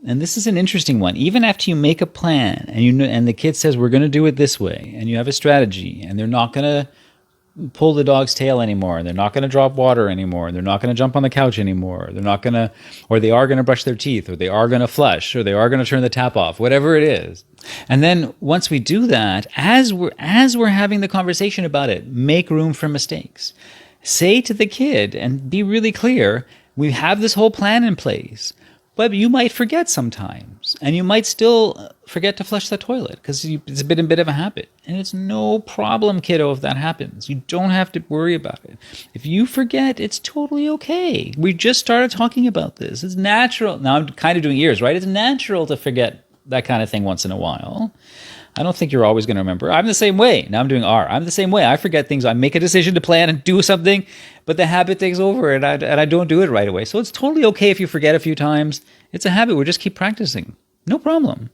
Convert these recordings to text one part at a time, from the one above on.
and this is an interesting one, even after you make a plan and you know, and the kid says, we're going to do it this way, and you have a strategy, and they're not going to pull the dog's tail anymore, and they're not going to drop water anymore, and they're not going to jump on the couch anymore, they're not going to, or they are going to brush their teeth, or they are going to flush, or they are going to turn the tap off, whatever it is. And then once we do that, as we're having the conversation about it, make room for mistakes. Say to the kid and be really clear, we have this whole plan in place, but you might forget sometimes, and you might still forget to flush the toilet because it's been a bit of a habit. And it's no problem, kiddo, if that happens. You don't have to worry about it. If you forget, it's totally okay. We just started talking about this. It's natural. Now I'm kind of doing ears, right? It's natural to forget that kind of thing once in a while. I don't think you're always going to remember. I'm the same way. Now I'm doing R. I'm the same way. I forget things. I make a decision to plan and do something, but the habit takes over and I don't do it right away. So it's totally okay if you forget a few times. It's a habit. We'll just keep practicing. No problem.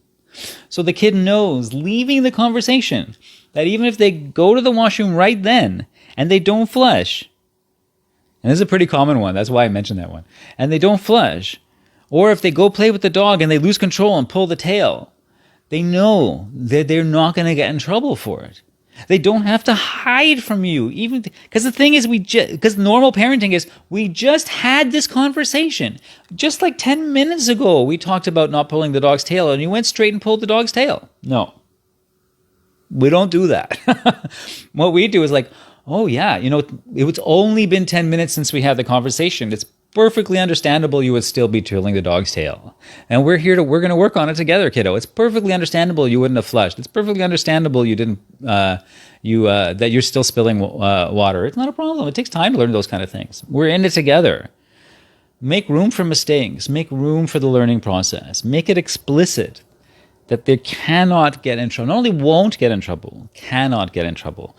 So the kid knows, leaving the conversation, that even if they go to the washroom right then and they don't flush, and this is a pretty common one, that's why I mentioned that one, and they don't flush, or if they go play with the dog and they lose control and pull the tail, they know that they're not going to get in trouble for it. They don't have to hide from you, even because the thing is, because normal parenting is, we just had this conversation. Just like 10 minutes ago, we talked about not pulling the dog's tail, and you went straight and pulled the dog's tail. No, we don't do that. What we do is like, oh yeah, it's only been 10 minutes since we had the conversation. It's perfectly understandable you would still be twirling the dog's tail. And we're going to work on it together, kiddo. It's perfectly understandable you wouldn't have flushed. It's perfectly understandable you didn't, that you're still spilling water. It's not a problem. It takes time to learn those kind of things. We're in it together. Make room for mistakes. Make room for the learning process. Make it explicit that they cannot get in trouble. Not only won't get in trouble, cannot get in trouble.